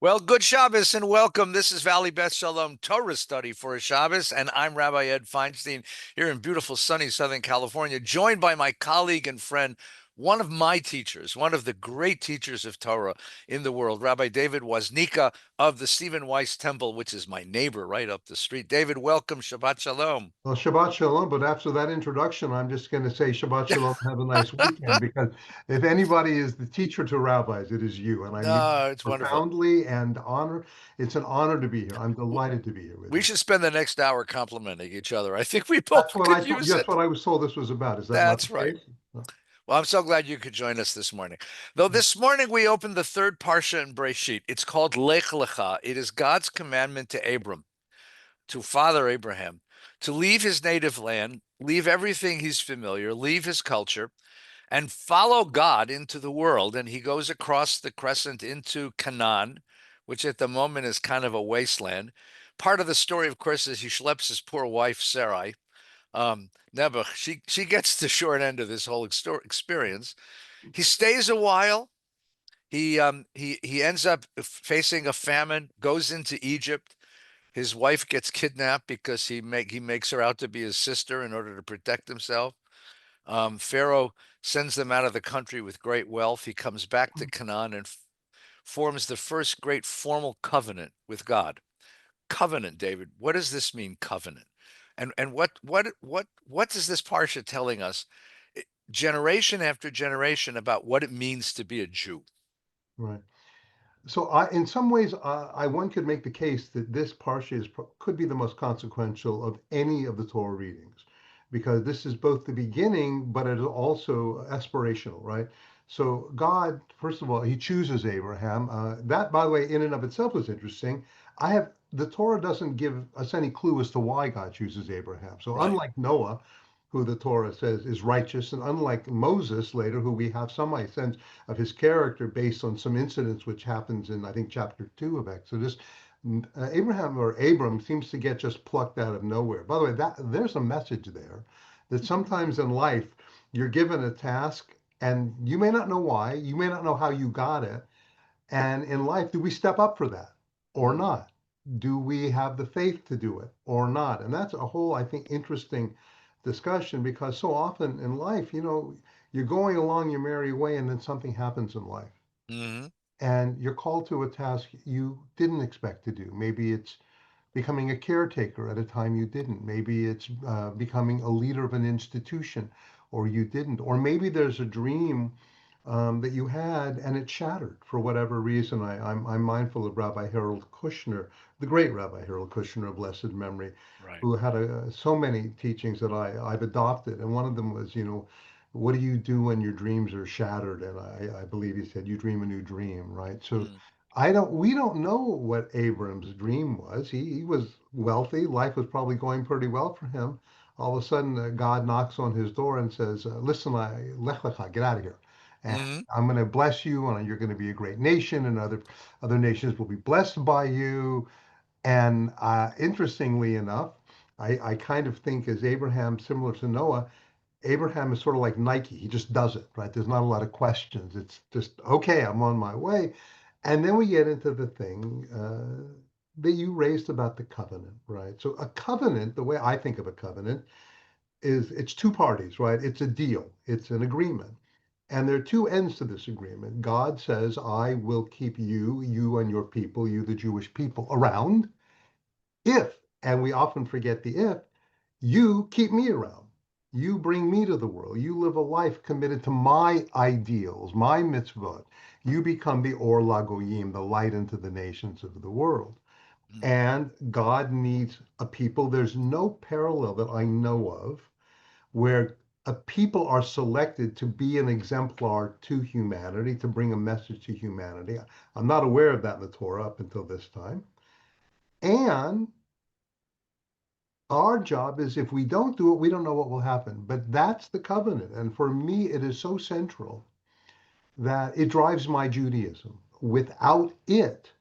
Well, good Shabbos and welcome. This is Valley Beth Shalom Torah Study for a Shabbos, and I'm Rabbi Ed Feinstein here in beautiful sunny Southern California, joined by my colleague and friend, one of my teachers, one of the great teachers of Torah in the world, Rabbi David Woznica of the Stephen Weiss Temple, which is my neighbor right up the street. David, welcome. Shabbat Shalom. Well, Shabbat Shalom, but after that introduction, I'm just going to say Shabbat Shalom, have a nice weekend, because if anybody is the teacher to rabbis, it is you. And I mean No, it's wonderful. profoundly and honor. It's an honor to be here. I'm delighted to be here with We you. should spend the next hour complimenting each other. I think we That's both what could use that's it. what I was told this was about. Is that not That's the right. case? Well, I'm so glad you could join us this morning. Though this morning we opened the third parsha in Breshit. It's called Lech Lecha. It is God's commandment to Abram, to Father Abraham, to leave his native land, leave everything he's familiar, leave his culture, and follow God into the world. And he goes across the crescent into Canaan, which at the moment is kind of a wasteland. Part of the story, of course, is he schleps his poor wife Sarai. Nebuch, she gets the short end of this whole experience. He stays a while. He ends up facing a famine, goes into Egypt. His wife gets kidnapped because he makes her out to be his sister in order to protect himself. Pharaoh sends them out of the country with great wealth. He comes back to Canaan and forms the first great formal covenant with God. Covenant, David. What does this mean, covenant? And what does this parsha telling us, generation after generation, about what it means to be a Jew? Right. So in some ways, one could make the case that this parsha could be the most consequential of any of the Torah readings, because this is both the beginning, but it is also aspirational, right? So God, first of all, He chooses Abraham. That, by the way, in and of itself is interesting. The Torah doesn't give us any clue as to why God chooses Abraham. So Right. unlike Noah, who the Torah says is righteous, and unlike Moses later, who we have some sense of his character based on some incidents which happens in, I think, chapter 2 of Exodus. Abraham or Abram seems to get just plucked out of nowhere. By the way, that there's a message there that sometimes in life you're given a task and you may not know why, you may not know how you got it. And in life, do we step up for that or Mm. not? Do we have the faith to do it or not? And that's a whole, I think, interesting discussion, because so often in life, you're going along your merry way and then something happens in life Hmm. and you're called to a task you didn't expect to do. Maybe it's becoming a caretaker at a time you didn't. Maybe it's becoming a leader of an institution, or you didn't. Or maybe there's a dream that you had and it shattered for whatever reason. I'm mindful of Rabbi Harold Kushner, the great Rabbi Harold Kushner of blessed memory, Right. who had so many teachings that I've adopted. And one of them was, what do you do when your dreams are shattered? And I believe he said, you dream a new dream, right? So Mm. we don't know what Abram's dream was. He was wealthy. Life was probably going pretty well for him. All of a sudden, God knocks on his door and says, listen, Lech Lecha, get out of here. And Hmm. I'm going to bless you, and you're going to be a great nation, and other nations will be blessed by you. And interestingly enough, I kind of think as Abraham, similar to Noah, Abraham is sort of like Nike. He just does it, right? There's not a lot of questions. It's just, okay, I'm on my way. And then we get into the thing that you raised about the covenant, right? So a covenant, the way I think of a covenant, is it's two parties, right? It's a deal, it's an agreement. And there are two ends to this agreement. God says, I will keep you and your people, you, the Jewish people, around if, and we often forget the if, you keep me around. You bring me to the world. You live a life committed to my ideals, my mitzvot. You become the Or Lagoyim, the light into the nations of the world. Mm. And God needs a people. There's no parallel that I know of where a people are selected to be an exemplar to humanity, to bring a message to humanity. I'm not aware of that in the Torah up until this time. And our job is, if we don't do it, we don't know what will happen. But that's the covenant. And for me, it is so central that it drives my Judaism. Without it,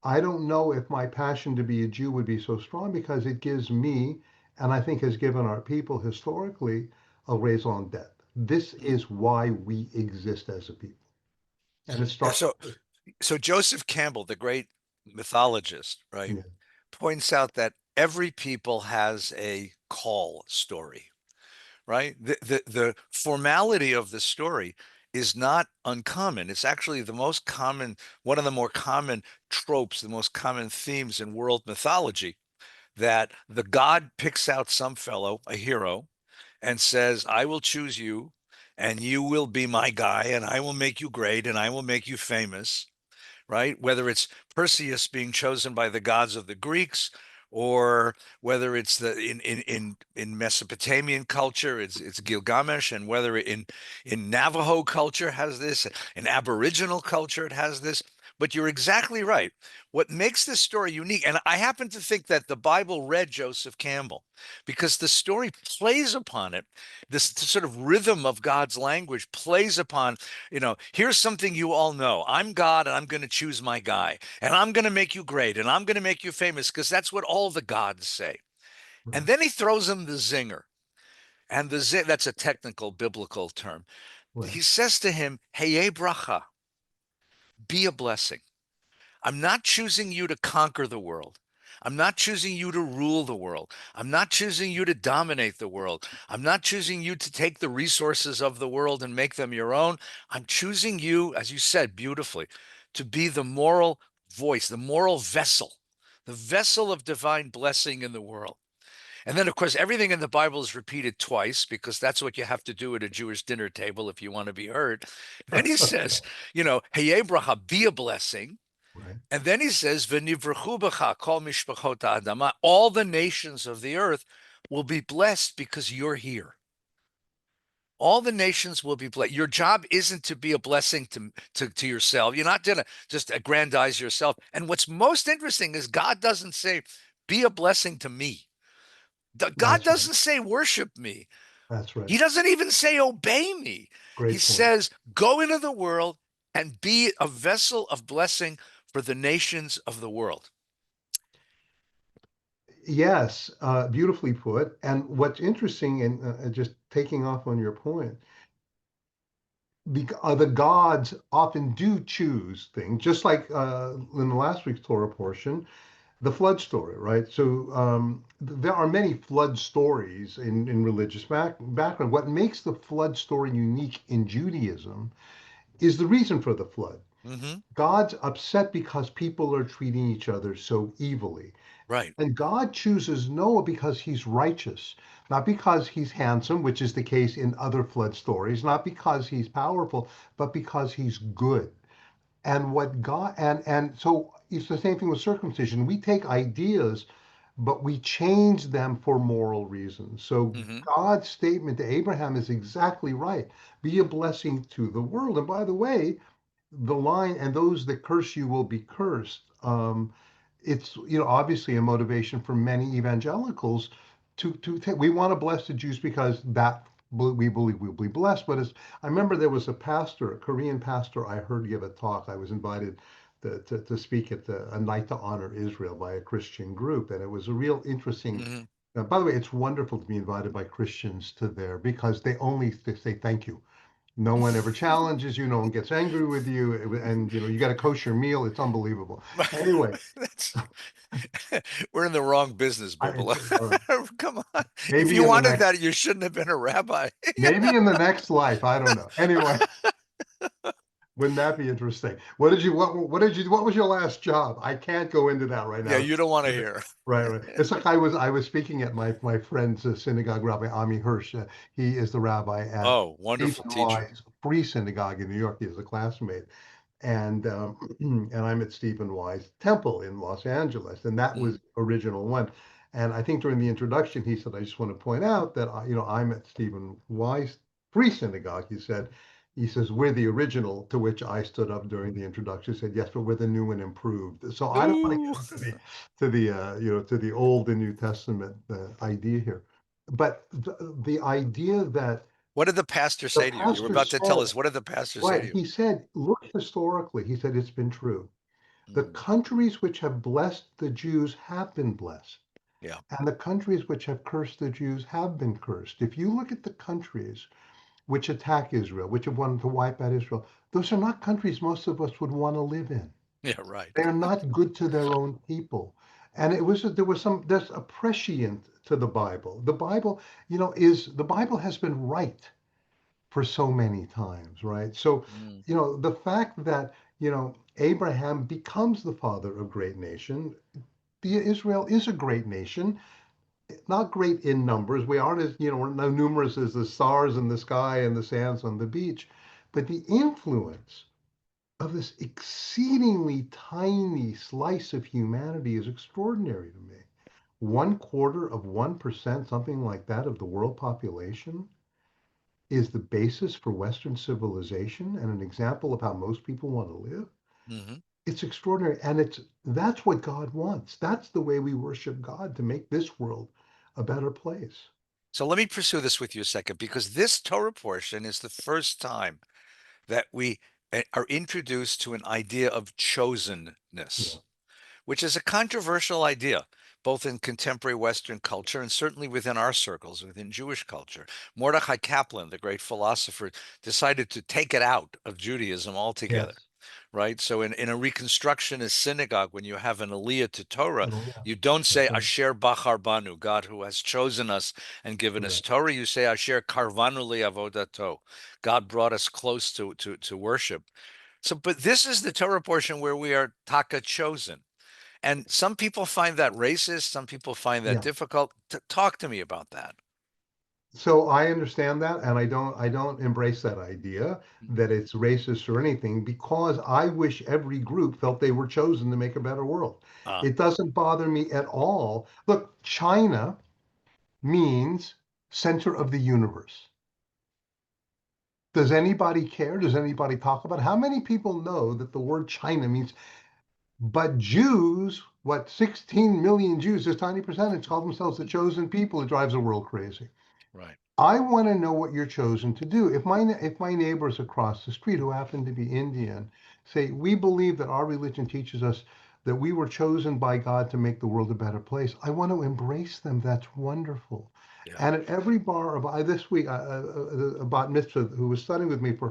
I don't know if my passion to be a Jew would be so strong, because it gives me, and I think has given our people historically, a raison d'etre. This Mm. is why we exist as a people. And it Yeah. starts So with this. So Joseph Campbell, the great mythologist, right, Yeah. points out that every people has a call story, right? The formality of the story is not uncommon. It's actually the most common, one of the more common tropes, the most common themes in world mythology, that the god picks out some fellow, a hero, and says, I will choose you, and you will be my guy, and I will make you great, and I will make you famous, right? Whether it's Perseus being chosen by the gods of the Greeks, or whether it's the in Mesopotamian culture, it's Gilgamesh, and whether in Navajo culture has this, in Aboriginal culture it has this. But you're exactly right. What makes this story unique, and I happen to think that the Bible read Joseph Campbell because the story plays upon it. This sort of rhythm of God's language plays upon, here's something you all know. I'm God and I'm going to choose my guy. And I'm going to make you great and I'm going to make you famous because that's what all the gods say. And Right. then he throws him the zinger. And that's a technical biblical term. Right. He says to him, Hey, bracha, be a blessing. I'm not choosing you to conquer the world. I'm not choosing you to rule the world. I'm not choosing you to dominate the world. I'm not choosing you to take the resources of the world and make them your own. I'm choosing you, as you said beautifully, to be the moral voice, the moral vessel, the vessel of divine blessing in the world. And then, of course, everything in the Bible is repeated twice because that's what you have to do at a Jewish dinner table if you want to be heard. Then he says, Hey, Abraham, be a blessing. Right. And then he says, "V'nivrchu b'cha kol mishpachot ha'adama." All the nations of the earth will be blessed because you're here. All the nations will be blessed. Your job isn't to be a blessing to yourself. You're not going to just aggrandize yourself. And what's most interesting is God doesn't say, be a blessing to me. God That's right. doesn't say, worship me. That's right. He doesn't even say, obey me. He Great point. says, go into the world and be a vessel of blessing for the nations of the world. Yes, beautifully put. And what's interesting, and just taking off on your point, the gods often do choose things, just like in the last week's Torah portion, the flood story, right? So there are many flood stories in religious background. What makes the flood story unique in Judaism is the reason for the flood. Hmm. God's upset because people are treating each other so evilly. Right. And God chooses Noah because he's righteous, not because he's handsome, which is the case in other flood stories, not because he's powerful, but because he's good. And what God and so it's the same thing with circumcision. We take ideas, but we change them for moral reasons. So Hmm. God's statement to Abraham is exactly right. Be a blessing to the world. And by the way, the line, and those that curse you will be cursed. It's obviously a motivation for many evangelicals to take. We want to bless the Jews because that we believe we'll be blessed. But as I remember, there was a pastor, a Korean pastor, I heard give a talk. I was invited to speak at a night to honor Israel by a Christian group, and it was a real interesting. Hmm. By the way, it's wonderful to be invited by Christians to there because they say thank you. No one ever challenges you. No one gets angry with you, and you got a kosher meal. It's unbelievable. Anyway, That's we're in the wrong business, I, Bibble. Come on. If maybe you in the wanted next, that, you shouldn't have been a rabbi. maybe in the next life. I don't know. Anyway, wouldn't that be interesting? What was your last job? I can't go into that right Yeah, now. you don't want to hear. Right, right. It's like I was speaking at my friend's synagogue, Rabbi Ami Hirsch. He is the rabbi at Oh, wonderful Stephen teacher. Wise Free Synagogue in New York. He is a classmate. And and I'm at Stephen Wise Temple in Los Angeles, and that Mm. was the original one. And I think during the introduction, he said, "I just want to point out that I'm at Stephen Wise Free Synagogue." He says, "We're the original," to which I stood up during the introduction, said, "Yes, but we're the new and improved." So I don't want to Ooh. get into the Old and New Testament idea here, but the idea that What did the pastor the say to you? You were pastor about to tell said. us. What did the pastor say to Right. you? He said, look historically, he said it's been true. The Mm. countries which have blessed the Jews have been blessed, Yeah. and the countries which have cursed the Jews have been cursed. If you look at the countries which attack Israel, which have wanted to wipe out Israel. Those are not countries most of us would want to live in. Yeah, right. They are not good to their own people. And there's a prescient to the Bible. The Bible, the Bible has been right for so many times, right? So, Mm, the fact that, Abraham becomes the father of great nation, Israel is a great nation, not great in numbers. We aren't as, we're not numerous as the stars in the sky and the sands on the beach, but the influence of this exceedingly tiny slice of humanity is extraordinary to me. 1/4 of 1%, something like that, of the world population is the basis for Western civilization and an example of how most people want to live. hmm It's extraordinary. And that's what God wants. That's the way we worship God, to make this world a better place. So let me pursue this with you a second, because this Torah portion is the first time that we are introduced to an idea of chosenness, Yeah. which is a controversial idea, both in contemporary Western culture and certainly within our circles, within Jewish culture. Mordechai Kaplan, the great philosopher, decided to take it out of Judaism altogether. Yes. Right. So in a Reconstructionist synagogue, when you have an Aliyah to Torah, Oh, yeah. you don't That's say right. Asher Bachar Banu, God who has chosen us and given us Correct. Torah. You say Asher Karvanu Avodato, God brought us close to worship. So, but this is the Torah portion where we are taka chosen. And some people find that racist, some people find that Yeah. difficult. Talk to me about that. So I understand that, and I don't embrace that idea that it's racist or anything, because I wish every group felt they were chosen to make a better world. Ah, It doesn't bother me at all. Look, China means center of the universe. Does anybody care? Does anybody talk about it? How many people know that the word China means, but Jews, what, 16 million Jews, this tiny percentage, call themselves the chosen people? It drives the world crazy. right. I want to know what you're chosen to do. If my neighbors across the street who happen to be Indian say, we believe that our religion teaches us that we were chosen by God to make the world a better place, I want to embrace them. That's wonderful. Yeah. And at every bar of this week, a bat mitzvah who was studying with me for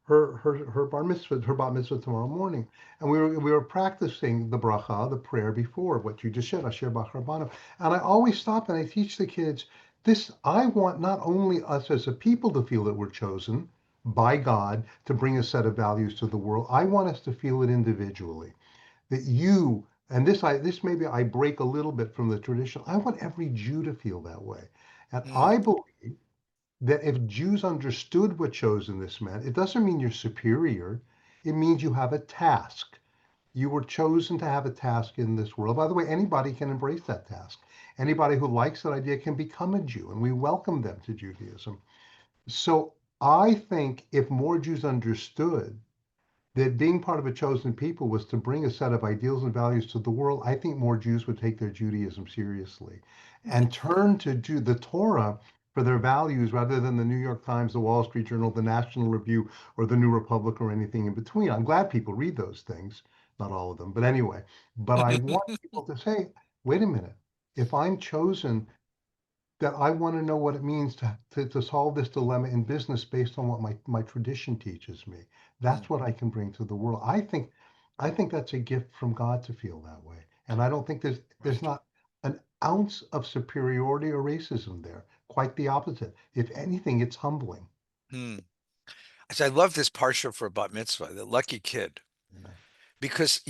her bar mitzvah tomorrow morning, and we were practicing the bracha, the prayer before what you just said, Asher Bachar Banu. And I always stop and I teach the kids this. I want not only us as a people to feel that we're chosen by God to bring a set of values to the world, I want us to feel it individually. That you, and this maybe I break a little bit from the tradition. I want every Jew to feel that way. And Mm, I believe that if Jews understood what chosenness meant, it doesn't mean you're superior. It means you have a task. You were chosen to have a task in this world. By the way, anybody can embrace that task. Anybody who likes that idea can become a Jew, and we welcome them to Judaism. So I think if more Jews understood that being part of a chosen people was to bring a set of ideals and values to the world, I think more Jews would take their Judaism seriously mm, and turn to the Torah for their values rather than the New York Times, the Wall Street Journal, the National Review, or the New Republic, or anything in between. I'm glad people read those things, not all of them, but anyway. But I want people to say, wait a minute, if I'm chosen, that I want to know what it means to solve this dilemma in business based on what my tradition teaches me. mm, That's what I can bring to the world. I think that's a gift from God to feel that way. And I don't think there's right. not an ounce of superiority or racism there. Quite the opposite. If anything, it's humbling. Mm. So I love this parsha for bat mitzvah, the lucky kid, Yeah. because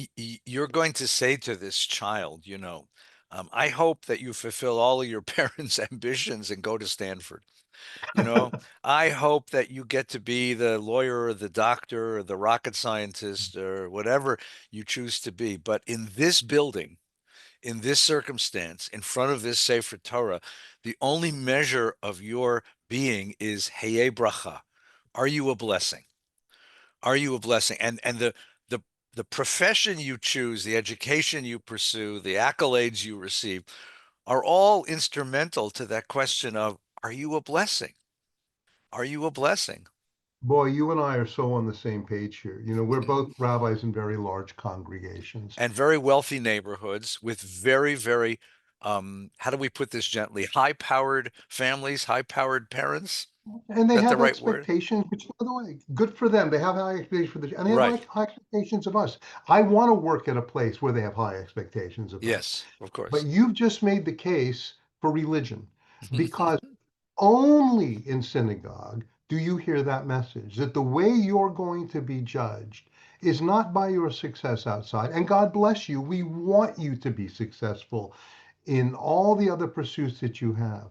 you're going to say to this child, I hope that you fulfill all of your parents' ambitions and go to Stanford. I hope that you get to be the lawyer or the doctor or the rocket scientist or whatever you choose to be. But in this building, in this circumstance, in front of this Sefer Torah, the only measure of your being is Heye Bracha. Are you a blessing? Are you a blessing? And the the profession you choose, the education you pursue, the accolades you receive are all instrumental to that question of, are you a blessing? Are you a blessing? Boy, you and I are so on the same page here. We're both rabbis in very large congregations. And very wealthy neighborhoods with very, very how do we put this gently? High-powered families, high-powered parents. And Is they that the have right word? expectations, which, by the way, good for them. They have high expectations for the, and they have Right. high expectations of us. I want to work at a place where they have high expectations of us. Yes, of But course. you've just made the case for religion, because only in synagogue do you hear that message that the way you're going to be judged is not by your success outside. And God bless you. We want you to be successful in all the other pursuits that you have.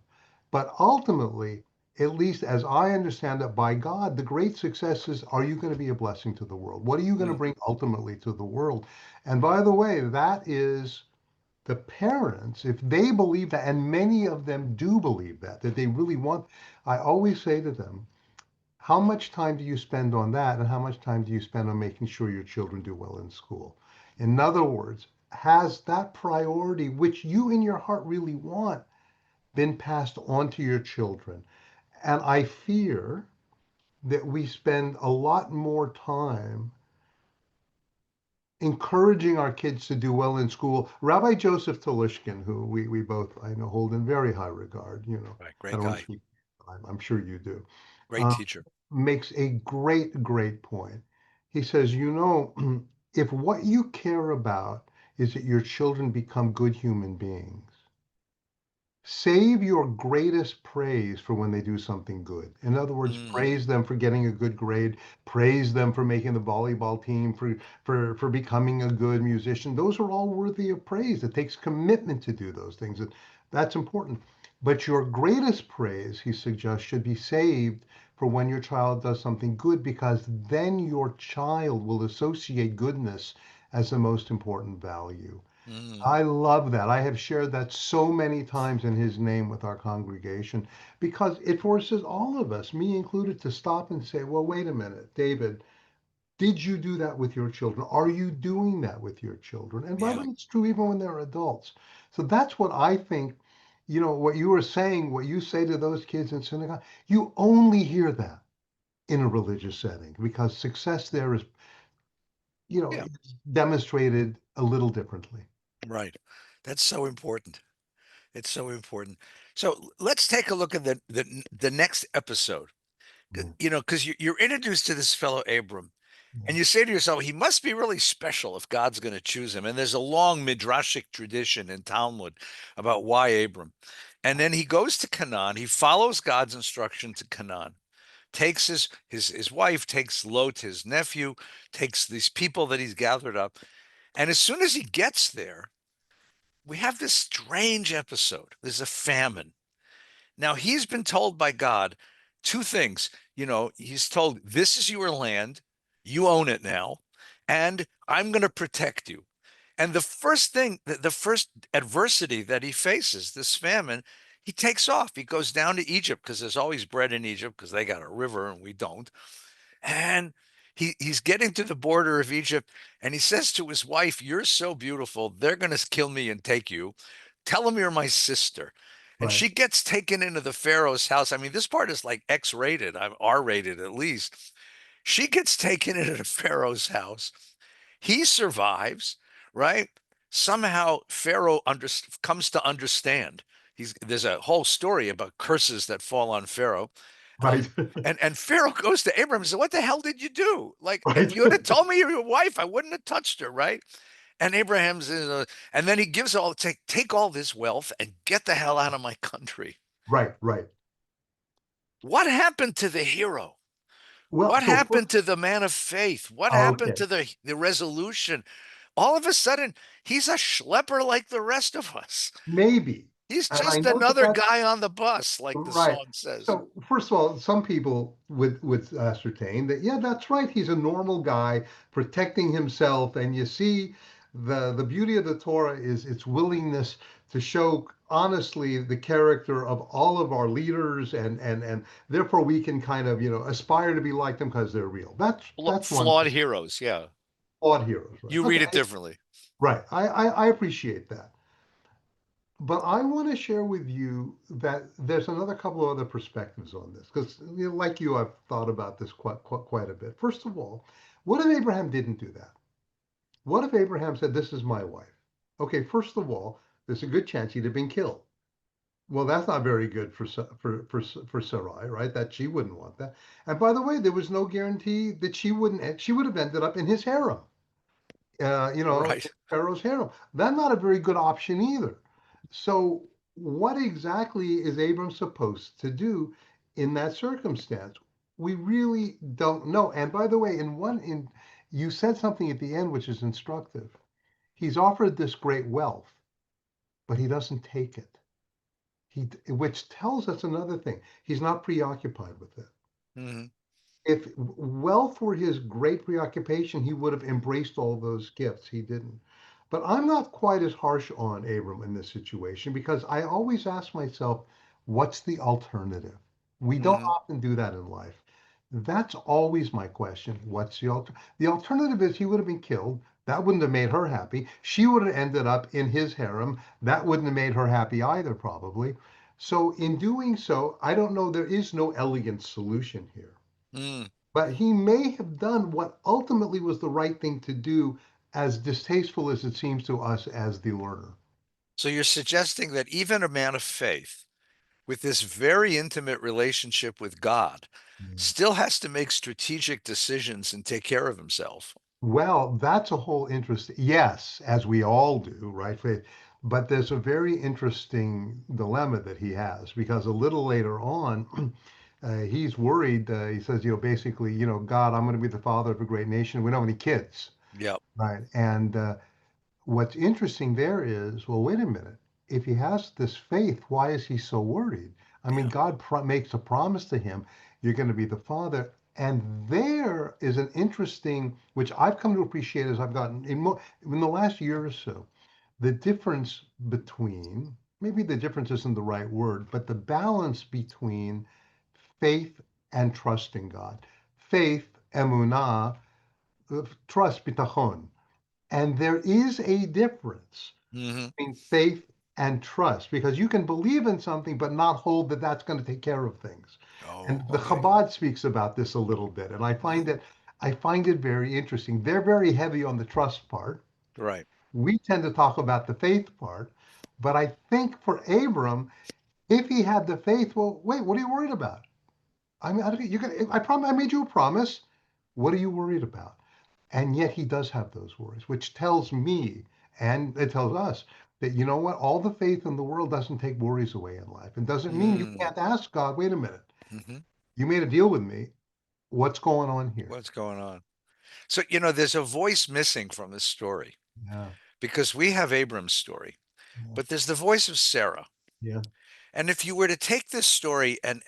But ultimately, at least as I understand it, by God, the great success is, are you going to be a blessing to the world? What are you going to Mm, bring ultimately to the world? And by the way, that is the parents, if they believe that, and many of them do believe that they really want, I always say to them, how much time do you spend on that? And how much time do you spend on making sure your children do well in school? In other words, has that priority, which you in your heart really want, been passed on to your children? And I fear that we spend a lot more time encouraging our kids to do well in school. Rabbi Joseph Talishkin, who we both, I know, hold in very high regard, right. I Great don't want to guy. speak, I'm sure you do, Great uh, teacher. makes a great, great point. He says, if what you care about is that your children become good human beings, save your greatest praise for when they do something good. In other words, Mm, praise them for getting a good grade, praise them for making the volleyball team, for becoming a good musician. Those are all worthy of praise. It takes commitment to do those things. And that's important. But your greatest praise, he suggests, should be saved for when your child does something good, because then your child will associate goodness as the most important value. mm, I love that. I have shared that so many times in his name with our congregation, because it forces all of us, me included, to stop and say, well, wait a minute, David, did you do that with your children? Are you doing that with your children? And by the yeah. way, it's true even when they're adults. So that's what I think, what you were saying, what you say to those kids in synagogue, you only hear that in a religious setting, because success there is, Yeah. it's demonstrated a little differently. Right. That's so important. It's so important. So let's take a look at the next episode. Mm, Because you're introduced to this fellow Abram, and mm. you say to yourself, he must be really special if God's going to choose him. And there's a long midrashic tradition in Talmud about why Abram. And then he goes to Canaan. He follows God's instruction to Canaan. Takes his wife, takes Lot, his nephew, takes these people that he's gathered up. And as soon as he gets there, we have this strange episode. There's a famine. Now, he's been told by God two things. He's told, this is your land, you own it now, and I'm going to protect you. And the first thing, the first adversity that he faces, this famine, he takes off. He goes down to Egypt because there's always bread in Egypt because they got a river and we don't. And he's getting to the border of Egypt and he says to his wife, "You're so beautiful, they're going to kill me and take you. Tell them you're my sister." And Right. she gets taken into the Pharaoh's house. I mean, this part is like X-rated, R-rated at least. She gets taken into the Pharaoh's house. He survives, right? Somehow Pharaoh comes to understand. There's a whole story about curses that fall on Pharaoh. Right. And Pharaoh goes to Abraham and says, "What the hell did you do? Like, if Right. you would have told me you're your wife, I wouldn't have touched her, right?" And Abraham's, and then he gives take all this wealth and get the hell out of my country. Right. Right. What happened to the hero? Well, What so happened first, to the man of faith? What happened okay, to the resolution? All of a sudden, he's a schlepper like the rest of us. maybe, He's and I just know that another that's guy on the bus, like the right. song says. So first of all, some people would ascertain that, yeah, that's right. He's a normal guy protecting himself, and you see, the beauty of the Torah is its willingness to show honestly the character of all of our leaders, and therefore we can kind of aspire to be like them because they're real. That's one Flawed thing. heroes, yeah. Flawed heroes, right? You read it Okay, differently. right. I appreciate that. But I want to share with you that there's another couple of other perspectives on this, because like you, I've thought about this quite a bit. First of all, what if Abraham didn't do that? What if Abraham said, "This is my wife"? Okay, first of all, there's a good chance he'd have been killed. Well, that's not very good for Sarai, right? That she wouldn't want that. And by the way, there was no guarantee that she wouldn't. She would have ended up in his harem, Right. Pharaoh's harem. That's not a very good option either. So, what exactly is Abram supposed to do in that circumstance? We really don't know. And by the way, in you said something at the end which is instructive. He's offered this great wealth, but he doesn't take it. Which tells us another thing. He's not preoccupied with it. Hmm. If wealth were his great preoccupation, he would have embraced all those gifts. He didn't. But I'm not quite as harsh on Abram in this situation because I always ask myself, what's the alternative? We don't Hmm. often do that in life. That's always my question. What's the alter? The alternative is he would have been killed. That wouldn't have made her happy. She would have ended up in his harem. That wouldn't have made her happy either, probably. So in doing so, I don't know. There is no elegant solution here. Mm. But he may have done what ultimately was the right thing to do, as distasteful as it seems to us as the learner. So you're suggesting that even a man of faith with this very intimate relationship with God Yeah. still has to make strategic decisions and take care of himself. Well, that's a whole interest. Yes, as we all do, right? But there's a very interesting dilemma that he has because a little later on, he's worried. He says, basically, God, I'm going to be the father of a great nation. We don't have any kids, Yep. right? And what's interesting there is, well, wait a minute. If he has this faith, why is he so worried? I mean, Yeah. God makes a promise to him, you're going to be the father. And there is an interesting, which I've come to appreciate as I've gotten in the last year or so, the difference between, maybe the difference isn't the right word, but the balance between faith and trust in God. Faith, emunah, trust, bitachon. And there is a difference Hmm. between faith and trust because you can believe in something but not hold that that's going to take care of things. Oh, And the okay. Chabad speaks about this a little bit, and Hmm. I find it very interesting. They're very heavy on the trust part. Right. We tend to talk about the faith part, but I think for Abram, if he had the faith, well, wait, what are you worried about? I mean, I made you a promise. What are you worried about? And yet he does have those worries, which tells me and it tells us that, you know what, all the faith in the world doesn't take worries away in life. It doesn't mean you Mm. can't ask God, wait a minute, Hmm. you made a deal with me. What's going on here? What's going on? So, there's a voice missing from this story Yeah, because we have Abram's story, yeah, but there's the voice of Sarah. yeah, And if you were to take this story and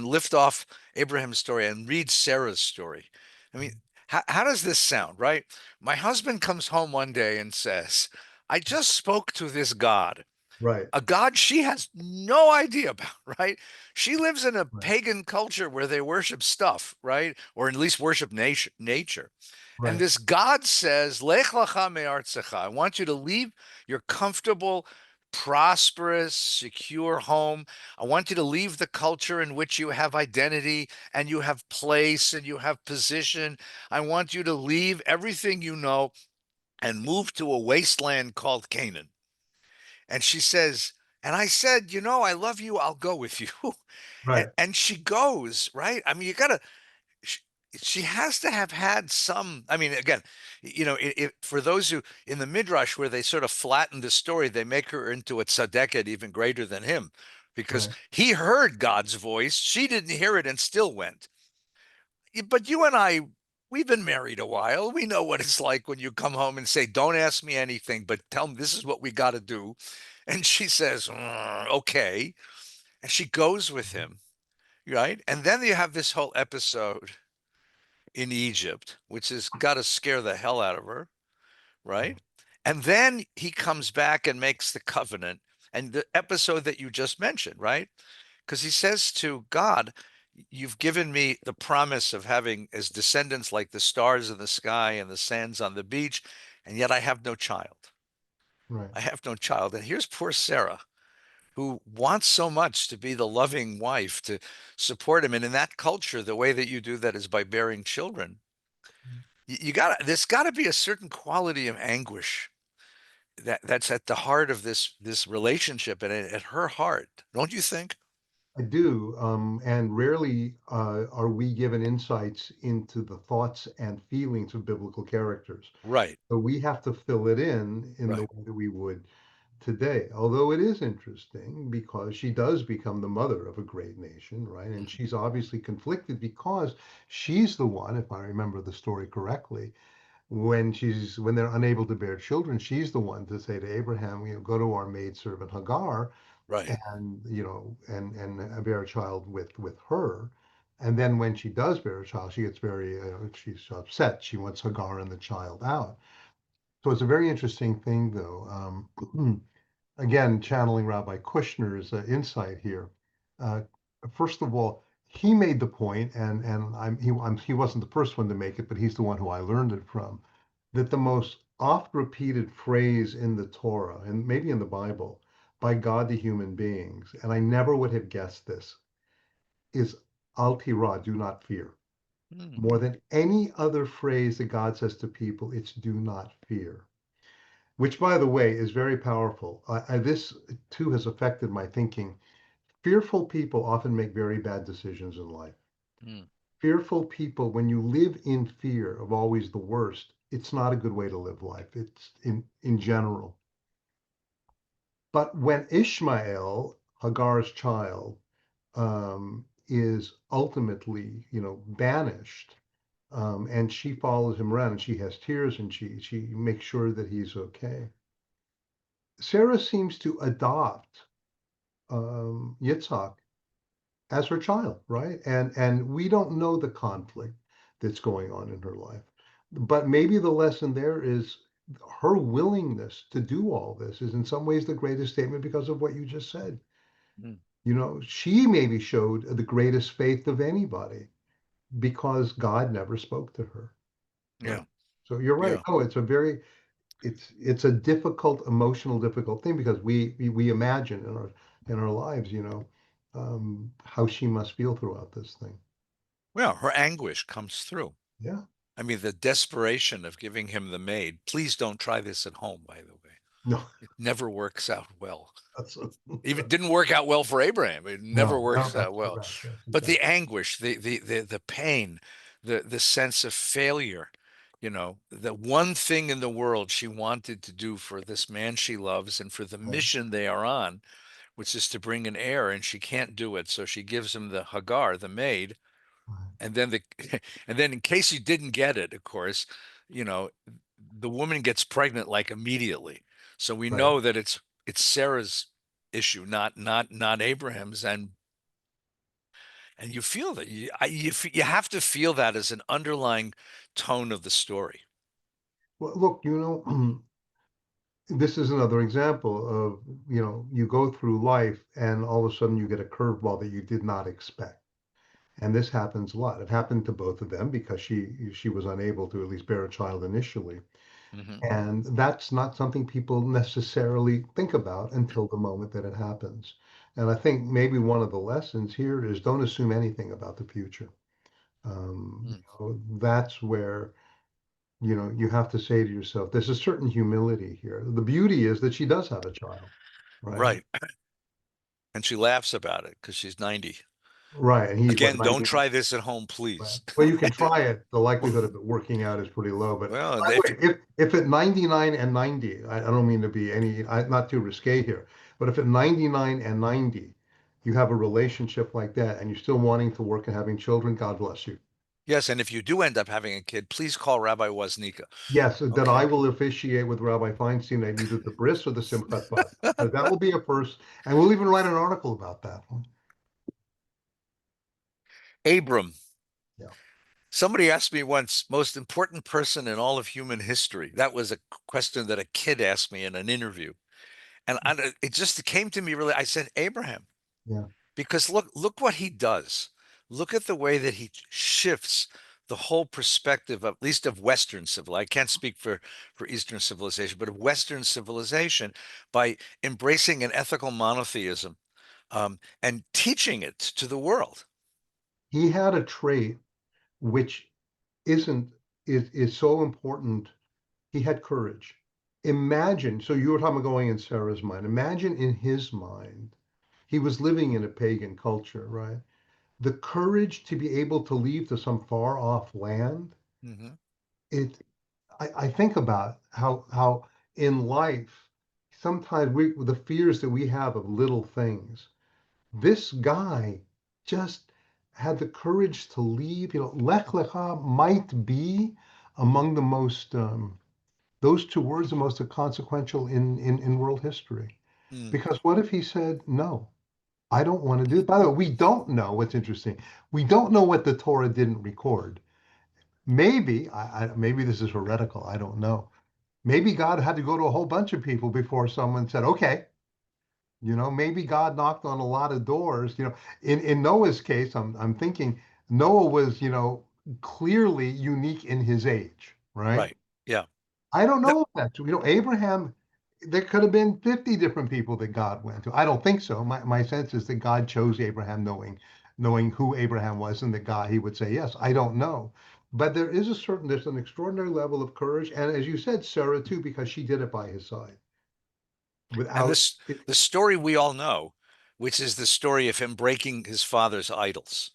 lift off Abraham's story and read Sarah's story, I mean, how does this sound, right? My husband comes home one day and says, I just spoke to this God, right, a God she has no idea about, right? She lives in a right, pagan culture where they worship stuff, right? Or at least worship nature. And right, this God says, Lech Lecha me'artzecha. I want you to leave your comfortable, prosperous, secure home. I want you to leave the culture in which you have identity and you have place and you have position. I want you to leave everything you know and move to a wasteland called Canaan. And she says, and I said, I love you. I'll go with you. and, right. and she goes, right? I mean, you got to she, she has to have had some. I mean, again, for those who in the midrash where they sort of flatten the story, they make her into a tzaddiket even greater than him, because Right. he heard God's voice, she didn't hear it and still went. But you and I, we've been married a while. We know what it's like when you come home and say, "Don't ask me anything, but tell me this is what we got to do," and she says, "Okay," and she goes with him, right? And then you have this whole episode in Egypt, which has got to scare the hell out of her, right? And then he comes back and makes the covenant and the episode that you just mentioned, right? Because he says to God, you've given me the promise of having as descendants like the stars in the sky and the sands on the beach, and yet I have no child. Right. I have no child. And here's poor Sarah, who wants so much to be the loving wife, to support him. And in that culture, the way that you do that is by bearing children. There's got to be a certain quality of anguish that's at the heart of this relationship and at her heart, don't you think? I do, and rarely are we given insights into the thoughts and feelings of biblical characters. Right, So we have to fill it in the right. way that we would today. Although it is interesting because she does become the mother of a great nation, right? And Mhm. she's obviously conflicted because she's the one, if I remember the story correctly, when they're unable to bear children, she's the one to say to Abraham, go to our maidservant Hagar Right. and and bear a child with her. And then when she does bear a child, she gets very she's upset. She wants Hagar and the child out. So it's a very interesting thing, though. Again, channeling Rabbi Kushner's insight here. Uh, First of all, he made the point, and he wasn't the first one to make it, but he's the one who I learned it from, that the most oft repeated phrase in the Torah and maybe in the Bible by God to human beings, and I never would have guessed this, is Al Tira, do not fear. Hmm. More than any other phrase that God says to people, it's do not fear, which, by the way, is very powerful. This too has affected my thinking. Fearful people often make very bad decisions in life. Hmm. Fearful people, when you live in fear of always the worst, it's not a good way to live life. It's in general. But when Ishmael, Hagar's child, is ultimately, banished, and she follows him around and she has tears and she makes sure that he's okay. Sarah seems to adopt Yitzhak as her child, right? And we don't know the conflict that's going on in her life. But maybe the lesson there is her willingness to do all this is in some ways the greatest statement because of what you just said. Hmm. She maybe showed the greatest faith of anybody because God never spoke to her, right? Yeah. So you're right. Yeah. Oh, it's a difficult, emotional, difficult thing because we imagine in our lives, how she must feel throughout this thing. Well, her anguish comes through. Yeah. I mean, the desperation of giving him the maid. Please don't try this at home, by the way. No, It never works out well. that's Even didn't work out well for Abraham. It never no, works that's out well. correct. That's But the exactly anguish, the pain, the sense of failure, the one thing in the world she wanted to do for this man she loves and for the right. mission they are on, which is to bring an heir, and she can't do it. So she gives him the Hagar, the maid, Right. and then and then in case you didn't get it, of course, you know, the woman gets pregnant like immediately. So we Right. know that it's Sarah's issue, not Abraham's, and you feel that you have to feel that as an underlying tone of the story. Well, look, this is another example of, you go through life and all of a sudden you get a curveball that you did not expect. And this happens a lot. It happened to both of them because she was unable to at least bear a child initially. Hmm. And that's not something people necessarily think about until the moment that it happens. And I think maybe one of the lessons here is don't assume anything about the future. That's where, you have to say to yourself, there's a certain humility here. The beauty is that she does have a child, right? Right. And she laughs about it because she's 90. Right. And he's what, Again, don't 90? try this at home, Right. please. Well, you can try it. The likelihood of it working out is pretty low. But Well, by the way, if at 99 and 90, I don't mean to be not too risque here, but if at 99 and 90, you have a relationship like that and you're still wanting to work and having children, God bless you. yes, and if you do end up having a kid, please call Rabbi Woznica. Yes, that I Okay. will officiate with Rabbi Feinstein at either the bris or the Simchat Bat. That will be a first, and we'll even write an article about that one. Abram. Yeah. Somebody asked me once, most important person in all of human history. That was a question that a kid asked me in an interview. And it just came to me really. I said, Abraham, Yeah. because look what he does. Look at the way that he shifts the whole perspective, of, at least of Western civilization. I can't speak for Eastern civilization, but of Western civilization by embracing an ethical monotheism and teaching it to the world. He had a trait which isn't is so important. He had courage. Imagine, so you were talking about going in Sarah's mind. Imagine in his mind, he was living in a pagan culture, right? The courage to be able to leave to some far off land. Hmm. It, I think about how in life, sometimes the fears that we have of little things. This guy just had the courage to leave. Lech Lecha might be among the most those two words the most consequential in world history. Mm. Because what if he said, no, I don't want to do it? By the way, we don't know what's interesting. We don't know what the Torah didn't record. Maybe, maybe this is heretical. I don't know. Maybe God had to go to a whole bunch of people before someone said, okay. Maybe God knocked on a lot of doors. In Noah's case, I'm thinking Noah was, clearly unique in his age, right? Right. Yeah. I don't No, know if that's true. Abraham, there could have been 50 different people that God went to. I don't think so. My sense is that God chose Abraham knowing who Abraham was and that God, he would say yes. I don't know. But there's an extraordinary level of courage. And as you said, Sarah too, because she did it by his side and without this it. the story we all know, which is the story of him breaking his father's idols,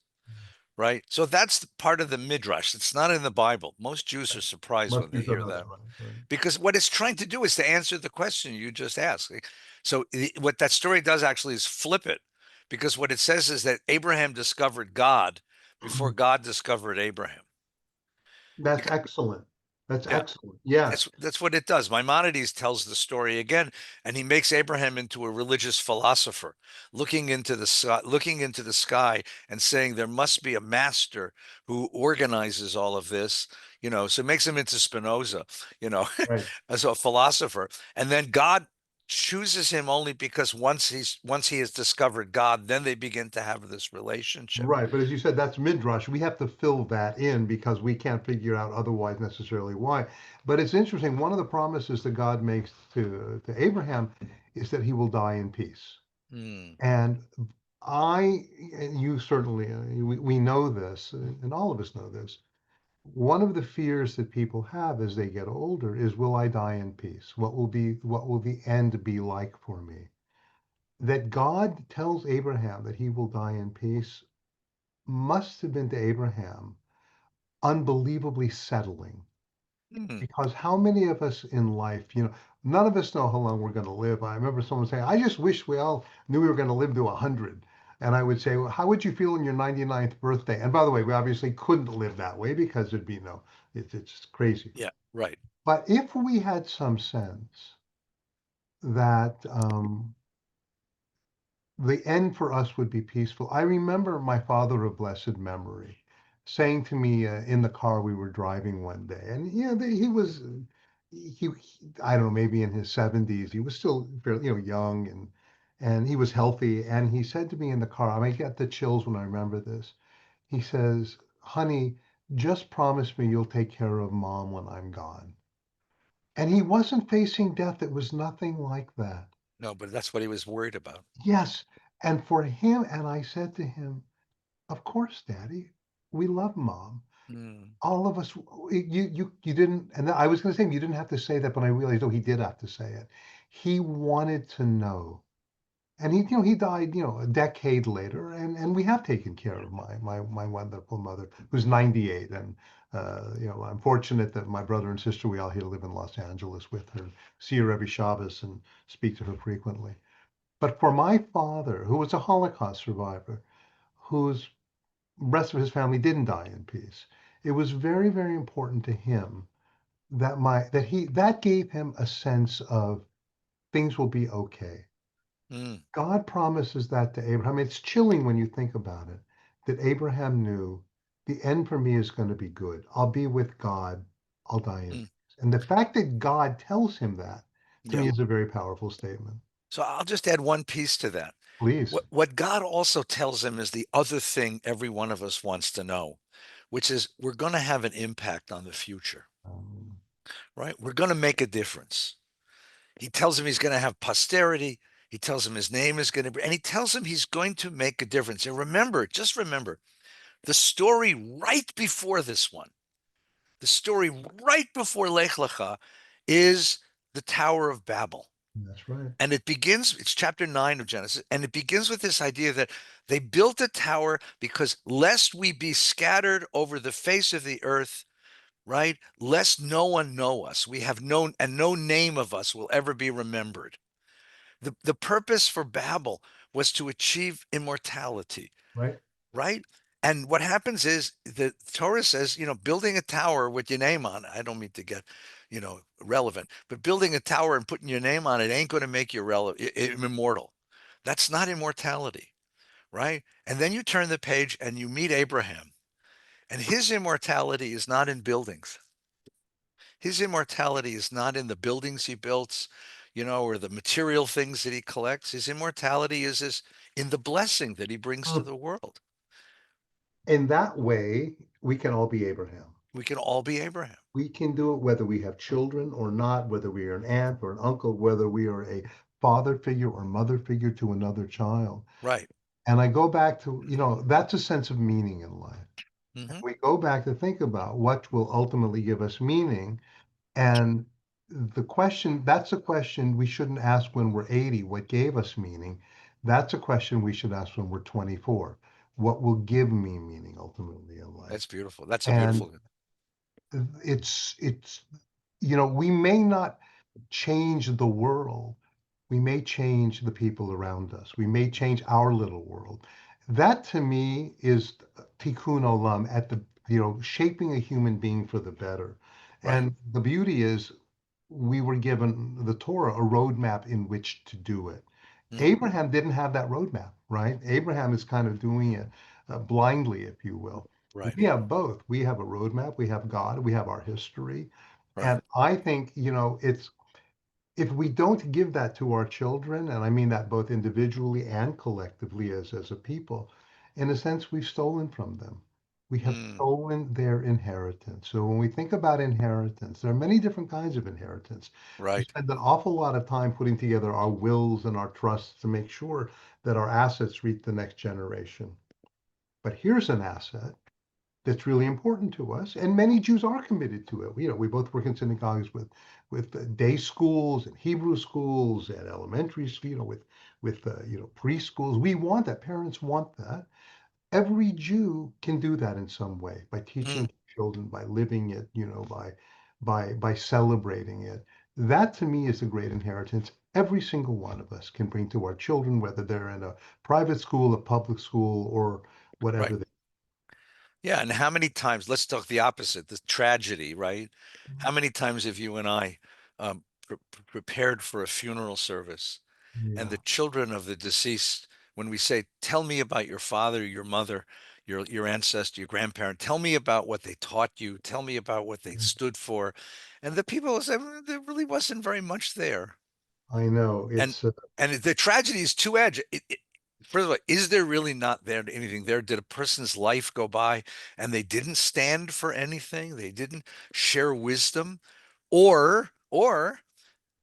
right? So that's part of the midrash. It's not in the Bible. Most Jews are surprised when Must be they hear something else, that right? because what it's trying to do is to answer the question you just asked. So what that story does actually is flip it, because what it says is that Abraham discovered God before Right. God discovered Abraham. That's Because, excellent. That's yeah, excellent. Yes. that's what it does. Maimonides tells the story again, and he makes Abraham into a religious philosopher, looking into the sky, and saying there must be a master who organizes all of this. So it makes him into Spinoza, you know, Right. as a philosopher, and then God chooses him only because once he has discovered God, then they begin to have this relationship. Right. But as you said, that's midrash. We have to fill that in because we can't figure out otherwise necessarily why. But it's interesting. One of the promises that God makes to Abraham is that he will die in peace. Hmm. And and you certainly, we know this, and all of us know this. One of the fears that people have as they get older is, will I die in peace? What will the end be like for me? That God tells Abraham that he will die in peace must have been to Abraham unbelievably settling. Hmm. Because how many of us in life, none of us know how long we're going to live. I remember someone saying, I just wish we all knew we were going to live to 100. And I would say, well, how would you feel on your 99th birthday? And by the way, we obviously couldn't live that way because there'd be it's just crazy. Yeah. Right. But if we had some sense that the end for us would be peaceful. I remember my father of blessed memory saying to me in the car we were driving one day, and he was, I don't know, maybe in his 70s. He was still fairly, young and he was healthy. And he said to me in the car, I might get the chills when I remember this. He says, "Honey, just promise me you'll take care of mom when I'm gone." And he wasn't facing death. It was nothing like that. No, but that's what he was worried about. Yes. And for him, and I said to him, of course, Daddy, we love mom. Hmm. All of us, you didn't, and I was going to say, you didn't have to say that, but I realized, oh, he did have to say it. He wanted to know. And he died, a decade later, and we have taken care of my wonderful mother, who's 98. And, I'm fortunate that my brother and sister, we all here live in Los Angeles with her, see her every Shabbos and speak to her frequently. But for my father, who was a Holocaust survivor, whose rest of his family didn't die in peace, it was very, very important to him that gave him a sense of things will be okay. Hmm. God promises that to Abraham. It's chilling when you think about it, that Abraham knew the end for me is going to be good. I'll be with God. I'll die in Hmm. peace. And the fact that God tells him that, to Yeah. me, is a very powerful statement. So I'll just add one piece to that. Please. What God also tells him is the other thing every one of us wants to know, which is we're going to have an impact on the future, Um, right? We're going to make a difference. He tells him he's going to have posterity. He tells him his name is going to be, and he tells him he's going to make a difference. And remember, just remember the story right before this one, the story right before Lech Lecha is the Tower of Babel. That's right. And it begins, it's chapter 9 of Genesis, and it begins with this idea that they built a tower because lest we be scattered over the face of the earth, right? Lest no one know us. We have known, and no name of us will ever be remembered. The purpose for Babel was to achieve immortality, Right. right? And what happens is the Torah says, building a tower with your name on it. I don't mean to get, relevant, but building a tower and putting your name on it ain't going to make you immortal. That's not immortality, right? And then you turn the page and you meet Abraham, and his immortality is not in buildings. His immortality is not in the buildings he builds, or the material things that he collects. His immortality is in the blessing that he brings to Uh, the world. In that way, we can all be Abraham. We can all be Abraham. We can do it whether we have children or not, whether we are an aunt or an uncle, whether we are a father figure or mother figure to another child. Right. And I go back to, that's a sense of meaning in life. Hmm. We go back to think about what will ultimately give us meaning. And that's a question we shouldn't ask when we're 80, what gave us meaning? That's a question we should ask when we're 24. What will give me meaning ultimately in life? That's beautiful. That's a And beautiful. it's we may not change the world. We may change the people around us. We may change our little world. That to me is tikkun olam at the shaping a human being for the better. Right. And the beauty is we were given the Torah a roadmap in which to do it. Hmm. Abraham didn't have that roadmap, right? Abraham is kind of doing it blindly, if you will. Right. We have both. We have a roadmap, we have God, we have our history. Right. And I think, it's if we don't give that to our children, and I mean that both individually and collectively as a people, in a sense, we've stolen from them. We have Mm. stolen their inheritance. So when we think about inheritance, there are many different kinds of inheritance. We Right. spend an awful lot of time putting together our wills and our trusts to make sure that our assets reach the next generation. But here's an asset that's really important to us, and many Jews are committed to it. We both work in synagogues with day schools and Hebrew schools and elementary, with preschools. We want that. Parents want that. Every Jew can do that in some way by Mm. teaching children, by living it, by celebrating it. That to me is a great inheritance. Every single one of us can bring to our children, whether they're in a private school, a public school, or Right. whatever they. Yeah. And how many times, let's talk the opposite, the tragedy, right? How many times have you and I prepared for a funeral service, and the Yeah, children of the deceased, when we say, tell me about your father, your mother, your ancestor, your grandparent, tell me about what they taught you, tell me about what they stood for. And the people will say, "Well, there really wasn't very much there." I know. And the tragedy is two-edged. First of all, is there really not there anything there? Did a person's life go by and they didn't stand for anything? They didn't share wisdom? Or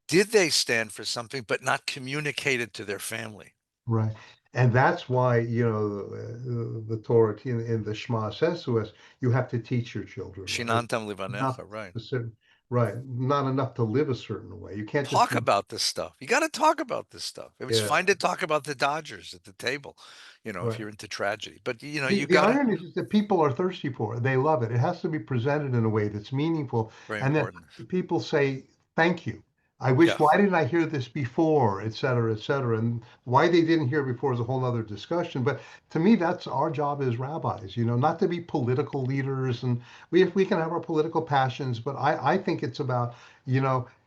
did they stand for something but not communicate it to their family? Right. And that's why, the Torah in the Shema says to us, you have to teach your children, right? It's Shinantam not livanecha, right. specific, right? Not enough to live a certain way. You can't just Talk be, about this stuff. You got to talk about this stuff. It was yeah, fine to talk about the Dodgers at the table, if right. you're into tragedy. But The you the got to, irony is that people are thirsty for it. They love it. It has to be presented in a way that's meaningful. very And then important. people say, thank you. I wish, Yeah. why didn't I hear this before, et cetera, et cetera. And why they didn't hear it before is a whole other discussion. But to me, that's our job as rabbis, not to be political leaders. And we can have our political passions, but I think it's about,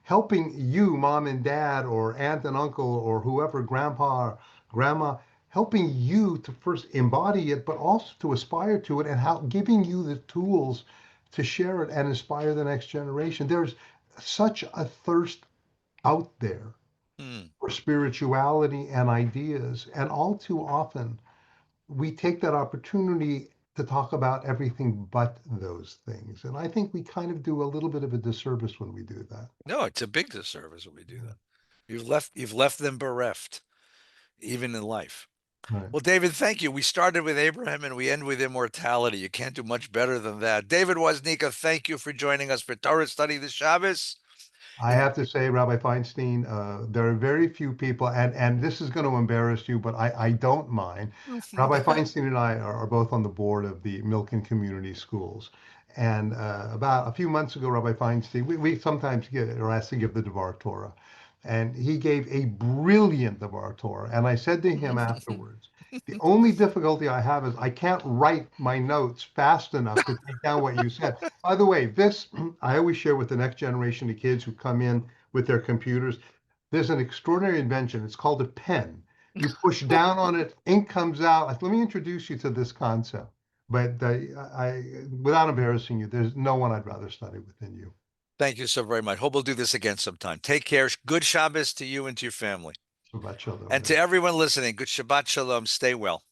helping you, mom and dad, or aunt and uncle, or whoever, grandpa, or grandma, helping you to first embody it, but also to aspire to it, and how giving you the tools to share it and inspire the next generation. There's such a thirst out there Hmm. for spirituality and ideas, and all too often we take that opportunity to talk about everything but those things. And I think we kind of do a little bit of a disservice when we do that. No, it's a big disservice when we do that. You've left them bereft, even in life. Right. Well, David, thank you. We started with Abraham and we end with immortality. You can't do much better than that. David Woznica, thank you for joining us for Torah study this Shabbos. I have to say, Rabbi Feinstein, there are very few people, and this is going to embarrass you, but I don't mind. Rabbi Feinstein and I are both on the board of the Milken Community Schools. And about a few months ago, Rabbi Feinstein, we sometimes are asked to give the Devar Torah. And he gave a brilliant Devar Torah. And I said to him afterwards, the only difficulty I have is I can't write my notes fast enough to take down what you said. By the way, this I always share with the next generation of kids who come in with their computers. There's an extraordinary invention. It's called a pen. You push down on it, ink comes out. Let me introduce you to this concept. But without embarrassing you, there's no one I'd rather study with than you. Thank you so very much. Hope we'll do this again sometime. Take care. Good Shabbos to you and to your family. Shabbat shalom, And to everyone. everyone listening, good Shabbat Shalom. Stay well.